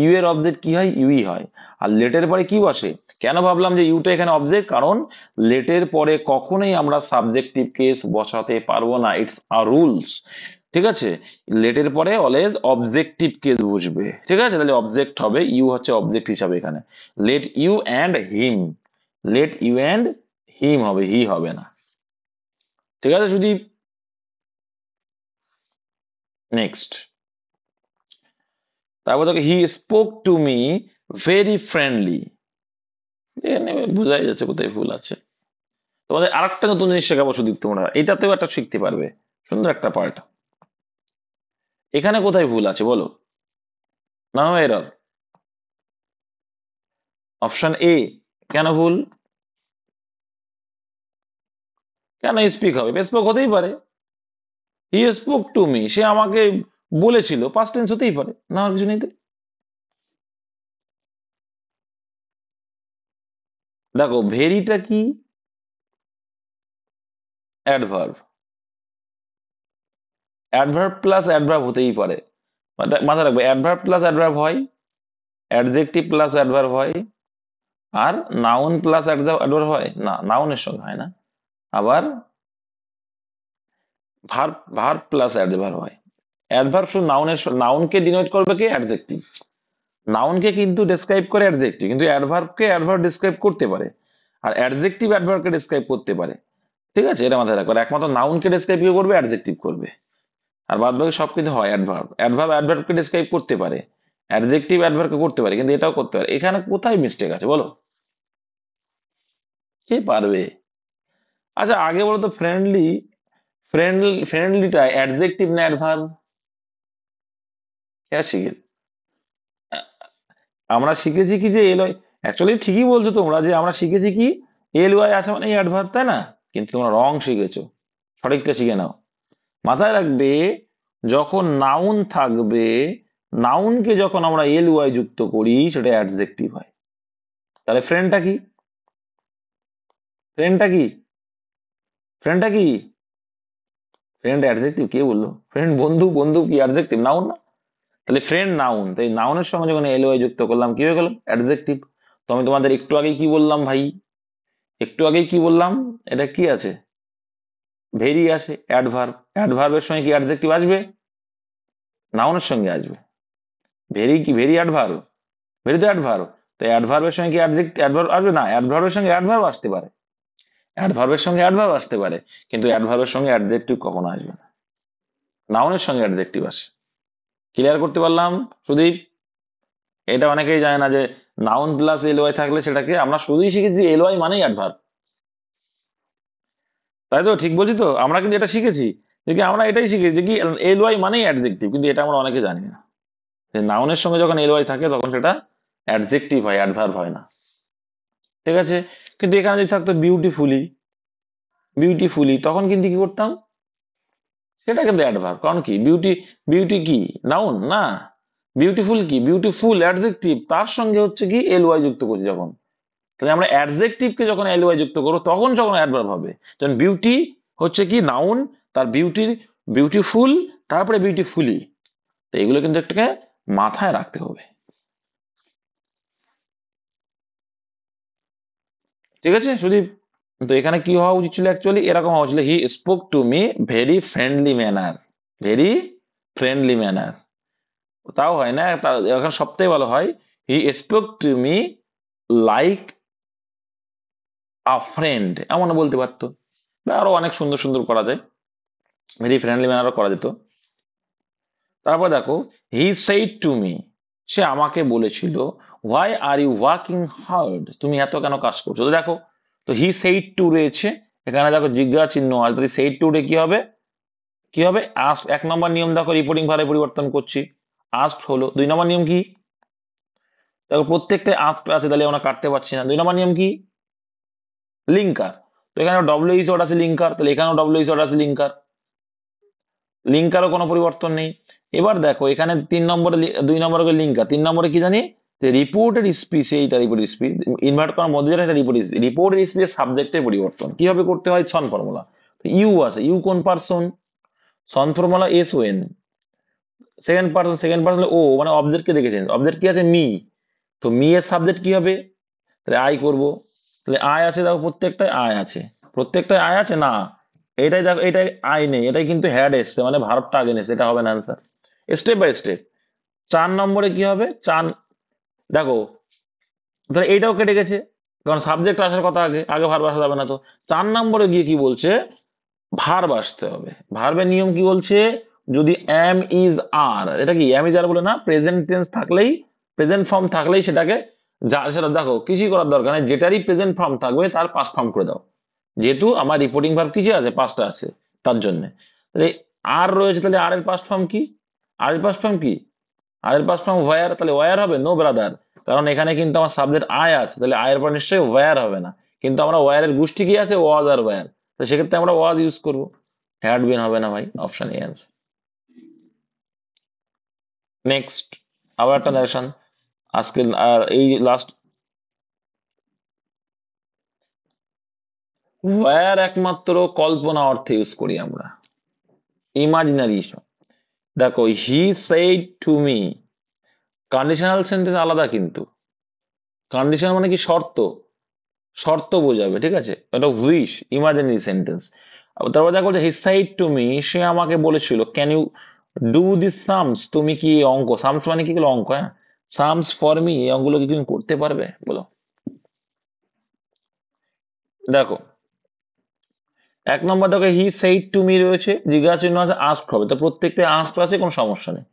ইউ এর অবজেক্ট কি হয়? ইউই হয়। আর লেটের পরে কি বসে? কেন ভাবলাম যে ইউটা এখানে অবজেক্ট? কারণ লেটের পরে কখনোই আমরা সাবজেক্টিভ কেস বসাতে পারবো না, ইটস আ রুলস। ঠিক আছে, লেটের পরে অলওয়েজ অবজেক্টিভ কেস বসবে। ঠিক আছে, তাহলে অবজেক্ট হবে, ইউ হচ্ছে অবজেক্ট হিসাবে এখানে। Let you and him, let you and him হবে, হি হবে না। ঠিক আছে যদি নেক্সট, তারপর দেখো he spoke to me very friendly. এখানে বোঝাই যাচ্ছে কোথায় ভুল আছে। তোমাদের আরেকটা নতুন জিনিস শেখাবো সুদীপ, তোমরা এটাতেও একটা শিখতে পারবে, সুন্দর একটা পার্ট। এখানে কোথায় ভুল আছে বলো? নাও এরর, অপশন এ। কেন ভুল? কেন স্পিক হবে? স্পোক হতেই পারে, হি স্পোক টু মি, সে আমাকে বলেছিল, পাস্ট টেন্স হতেই পারে, না আর কিছু নেই তো। দেখো ভেরিটা কি? অ্যাডভার্ব, অ্যাডভার্ব প্লাস অ্যাডভার্ব হতেই পারে। মাথায় রাখবে অ্যাডভার্ব প্লাস অ্যাডভার্ব হয়, অ্যাডজেক্টিভ প্লাস অ্যাডভার্ব হয়, আর নাউন প্লাস অ্যাডভার্ব হয় না, নাউনের সঙ্গে হয় না। আবার ভার্ব, ভার্ব প্লাস অ্যাডভার্ব হয়। অ্যাডভার্ব শুধু নাউনের, নাউনকে ডিনোট করবে কি? অ্যাডজেক্টিভ। নাউনকে কিন্তু ডেসক্রাইব করে অ্যাডজেক্টিভ, কিন্তু অ্যাডভার্বকে অ্যাডভার্ব ডেসক্রাইব করতে পারে, আর অ্যাডজেক্টিভ অ্যাডভার্বকে ডেসক্রাইব করতে পারে। ঠিক আছে, এটা মাথায় রাখবে। একমাত্র নাউনকে ডেসক্রাইব কি করবে? অ্যাডজেক্টিভ করবে। আর বাদ বাকি সব কিন্তু হয় অ্যাডভার্ব। অ্যাডভার্ব অ্যাডভার্বকে ডেসক্রাইব করতে পারে, অ্যাডজেক্টিভ অ্যাডভার্বকে করতে পারে, কিন্তু এটাও করতে পারে। এখানে কোথায় মিস্টেক আছে বলো? কে পারবে? আচ্ছা আগে বলো তো, ফ্রেন্ডলি, ফ্রেন্ডলিটা অ্যাডজেক্টিভ না অ্যাডভার্ব? কে শিখে? আমরা শিখেছি কি যে এল ওয়াই, অ্যাকচুয়ালি ঠিকই বলছো তোমরা যে আমরা শিখেছি কি এল ওয়াই আছে মানে অ্যাডভার্ব, তাই না? কিন্তু তোমরা রং শিখেছো, সঠিকটা শিখে নাও। মাথায় রাখবে যখন নাউন থাকবে, নাউনকে যখন আমরা এল ওয়াই যুক্ত করি সেটা অ্যাডজেক্টিভ হয়। তাহলে ফ্রেন্ডটা কি? ফ্রেন্ডটা কি? ফ্রেন্ডটা কি? Friend adjective? কে বললো? ফ্রেন্ড বন্ধু, বন্ধু কি অ্যাডজেক্টিভ? নাউন না? তাহলে ফ্রেন্ড নাউন, তাই নাউনের সঙ্গে যখন এল ওয়াই যুক্ত করলাম কি হয়ে গেল? অ্যাডজেক্টিভ। তো আমি তোমাদের একটু আগেই কি বললাম ভাই? একটু আগেই কি বললাম? এটা কি আছে? ভেরি আছে, অ্যাডভার্ব। অ্যাডভার্বের সঙ্গে কি অ্যাডজেক্টিভ আসবে? নাউনের সঙ্গে আসবে। ভেরি কি? ভেরি অ্যাডভার্ব, ভেরি তো অ্যাডভার্ব। তো অ্যাডভার্বের সঙ্গে কি অ্যাডভার্ব আসবে? না, অ্যাডভার্বের সঙ্গে অ্যাডভার্ব আসতে পারে, অ্যাডভার্বের সঙ্গে অ্যাডভার্ব আসতে পারে, কিন্তু অ্যাডভার্বের সঙ্গে অ্যাডজেক্টিভ কখনো আসবে না। নাউনের সঙ্গে অ্যাডজেক্টিভ আসে। ক্লিয়ার করতে পারলাম সুদীপ? এটা অনেকেই জানে না যে নাউন প্লাস এল ওয়াই থাকলে সেটাকে আমরা শুধুই শিখেছি এল ওয়াই মানেই অ্যাডভার্ব, তাই তো? ঠিক বলছি তো? আমরা কিন্তু এটা শিখেছি যে কি, আমরা এটাই শিখেছি যে কি এল ওয়াই মানেই অ্যাডজেক্টিভ, কিন্তু এটা আমরা অনেকে জানি না যে নাউনের সঙ্গে যখন এল ওয়াই থাকে তখন সেটা অ্যাডজেক্টিভ হয়, অ্যাডভার্ব হয় না। ঠিক আছে, কিন্তু এখানে যদি থাকতো বিউটিফুলি, বিউটিফুলি, তখন কিন্তু কি করতাম? সেটা কিন্তু অ্যাডভার্ব। কারণ কি বিউটি, বিউটি কি নাউন না? বিউটিফুল কি, বিউটিফুল অ্যাডজেক্টিভ, তার সঙ্গে হচ্ছে কি এল ওয়াই যুক্ত করছি যখন, তাহলে আমরা অ্যাডজেক্টিভকে যখন এল ওয়াই যুক্ত করবো তখন যখন অ্যাডভার্ব হবে। যেমন বিউটি হচ্ছে কি নাউন, তার বিউটি, বিউটিফুল, তারপরে বিউটিফুলি। তো এগুলো কিন্তু একটাকে মাথায় রাখতে হবে, ঠিক আছে সুদীপ? তো এখানে কি হওয়া উচিত ছিল, অ্যাকচুয়ালি এরকম হওয়া ছিল, he spoke to me very friendly manner, very friendly manner. তাও হয় না, এখন সবথেকে ভালো হয় he spoke to me like a friend, এমন বলতে পারতো, বা আরো অনেক সুন্দর সুন্দর করা যায়, ভেরি ফ্রেন্ডলি ম্যানারও করা যেত। তারপর দেখো হি সেইড টু মি, সে আমাকে বলেছিল why are you working hard, তুমি এত কেন কাজ করছো। তো দেখো, তো হি সেইড টু রয়েছে, এখানে দেখো জিজ্ঞাসা চিহ্ন আছে, তাহলে সেইড টু রে কি হবে, কি হবে আস্ক। এক নম্বর নিয়ম দেখো রিপোর্টিং ভারে পরিবর্তন করছি, আস্ক হলো। দুই নম্বর নিয়ম কি, দেখো প্রত্যেকটা আস্ক আছে, তাহলে আমরা কাটতে পারছি না। দুই নম্বর নিয়ম কি, লিঙ্কার, তো এখানে ডব্লিউ ইজ ওয়ার্ড আছে লিঙ্কার, তাহলে এখানেও ডব্লিউ ইজ ওয়ার্ড আছে লিঙ্কার, লিঙ্কারও কোনো পরিবর্তন নেই। এবার দেখো এখানে তিন নম্বরে, দুই নম্বরে লিঙ্কার, তিন নম্বরে কি জানি, রিপোর্টেড স্পিচ, এইটা রিপোর্ট স্পিচ ইনভার্ট করার মধ্যে যেটা রিপোর্ট রিপোর্টেড স্পিচের সাবজেক্টের পরিবর্তন কিভাবে করতে হয়, ছন ফর্মুলা। ইউ আছে, ইউ কোন person, son formula S O N, second person, second person ও মানে অবজেক্টকে দেখেছেন, অবজেক্ট কি আছে মি, তো মি এর সাবজেক্ট কি হবে, তাহলে আই করব, তাহলে আয় আছে, দেখো প্রত্যেকটাই আয় আছে, প্রত্যেকটাই আয় আছে না, এটাই দেখো এটাই আই নেই, এটাই কিন্তু হ্যাড এসছে, মানে ভার্বটা আগে নেই, এটা হবে না আনসার। Step by step. চার নম্বরে কি হবে, চার দেখো, তাহলে এইটাও কেটে গেছে, কারণ সাবজেক্ট আসার কথা আগে, আগে ভার্ব আসা যাবে না। তো চার নম্বরে গিয়ে কি বলছে, ভার্ব আসতে হবে। ভার্বের নিয়ম কি বলছে, যদি এম ইজ আর, এটা কি এম ইজ আর বলে না, প্রেজেন্ট টেন্স থাকলেই, প্রেজেন্ট ফর্ম থাকলেই সেটাকে, যা সেটা দেখো কিছুই করার দরকার নেই, যেটারই প্রেজেন্ট ফর্ম থাকবে তার পাস্ট ফর্ম করে দাও, যেহেতু আমার রিপোর্টিং ভার্ব কিছু আছে পাঁচটা আছে, তার জন্য। তাহলে আর রয়েছে, তাহলে আর এর পাস্ট ফর্ম কি, আর এর পাস্ট ফর্ম কি, আর এর পাস্ট ফর্ম ওয়ার, তাহলে ওয়ার হবে, নো ব্রাদার, কারণ এখানে কিন্তু আমার সাবজেক্ট আয় আছে, তাহলে আয়ের পর নিশ্চয়ই ওয়ার হবে না, কিন্তু আমরা ওয়ারের গোষ্ঠী কি আছে, ওয়াজ আর ওয়ার, তো সেক্ষেত্রে আমরা ওয়াজ ইউজ করবো, হ্যাড বিন হবে না ভাই, অপশন এ অ্যান্সার। নেক্সট আবার একটা নারেশন, আজকে আর এই লাস্ট, ওয়ার একমাত্র কল্পনা অর্থে ইউজ করি আমরা, ইমাজিনারি। দেখো he said to me, conditional sentence আলাদা কিন্তু, কন্ডিশনাল মানে কি শর্ত, শর্ত বোঝাবে, ঠিক আছে, এটা উইশ, ইমাজিনারি সেন্টেন্স। তারপর দেখো হি সেইড টু মি, সে আমাকে বলেছিল can you do this sums, তুমি কি অঙ্ক, সামস মানে কি অঙ্ক, হ্যাঁ, সামস ফর মি, এই অঙ্কগুলো কি তুমি করতে পারবে বলো। দেখো এক নম্বর দেখো হি সেইড টু মি রয়েছে, জিজ্ঞাসা চিহ্ন আছে, আস্ক হবে, তো প্রত্যেকটা আস্ক আছে, কোনো সমস্যা নেই।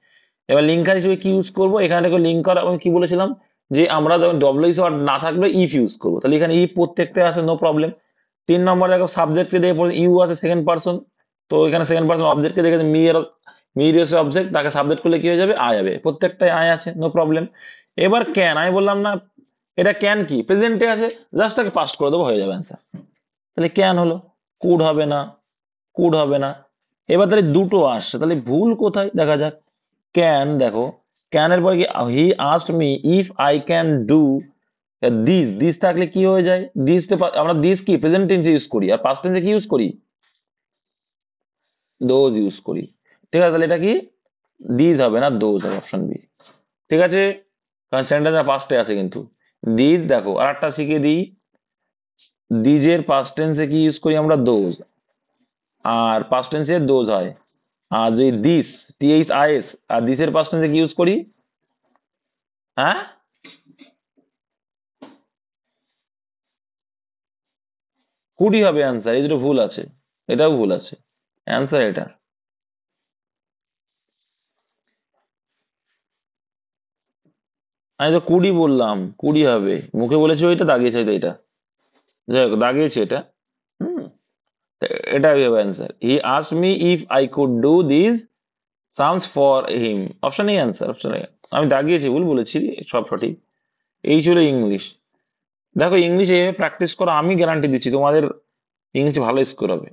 এবার লিঙ্কার হিসেবে কি ইউজ করবো, এখানে দেখো লিঙ্কার আমি কি বলেছিলাম, যে আমরা যখন ডব্লিউএস ওয়ার্ড না থাকবে ইফ ইউজ করবো, তাহলে এখানে ইফ প্রত্যেকটা আছে, নো প্রবলেম। তিন নম্বর দেখো সাবজেক্টকে দেখে ইউ আছে সেকেন্ড পার্সন, তো এখানে সেকেন্ড পার্সন অবজেক্টকে দেখে মি এর, মি রয়েছে অবজেক্ট, তাকে সাবজেক্ট করলে কি হয়ে যাবে, আয় যাবে, প্রত্যেকটাই আয় আছে, নো প্রবলেম। এবার ক্যান, আমি বললাম না এটা ক্যান কি প্রেজেন্টে আছে, জাস্ট তাকে পাস্ট করে দেবো, হয়ে যাবে অ্যান্সার, তাহলে ক্যান হলো, কুড হবে না, কুড হবে না। এবার তাহলে দুটো আসছে, তাহলে ভুল কোথায় দেখা যাক, ক্যান দেখো, ক্যান এর পরে কি, হি asked me if I can do this, this থাকলে কি হয়ে যায়, দিস আমরা দিস কি প্রেজেন্ট টেন্সে ইউজ করি, আর পাস্ট টেন্সে কি ইউজ করি, দোজ ইউজ করি, ঠিক আছে, তাহলে এটা কি দিস হবে না, দোজ হবে, অপশন বি, ঠিক আছে, কারণ সেন্টেন্স পাস্টে আছে কিন্তু। দিস দেখো আর একটা শিখিয়ে দিই, দিজের পাস্ট টেন্সে কি ইউজ করি আমরা, দোজ, আর পাস্ট টেন্সে দোজ হয়। আর যদি দিস, টিএইচ আইএস, আর দিসের পাস্ট টেন্সে কি ইউজ করি, হ্যাঁ, কুডি হবে অ্যান্সার, এই দুটো ভুল আছে, এটাও ভুল আছে, অ্যান্সার এটা। আমি তো কুড়ি বললাম, কুড়ি হবে, মুখে বলেছি ওইটা, দাগিয়েছে হয়তো এটা, যাই হোক দাগিয়েছে এটা। হুম, তো এটা হবে answer, he asked me if I could do this sums for him, option এই অ্যান্সার, অপশন এ। আমি দাগিয়েছি, ভুল বলেছি, সব সঠিক। এই ছিল ইংলিশ। দেখো ইংলিশে প্র্যাকটিস করো, আমি গ্যারান্টি দিচ্ছি তোমাদের ইংলিশে ভালো স্কোর হবে।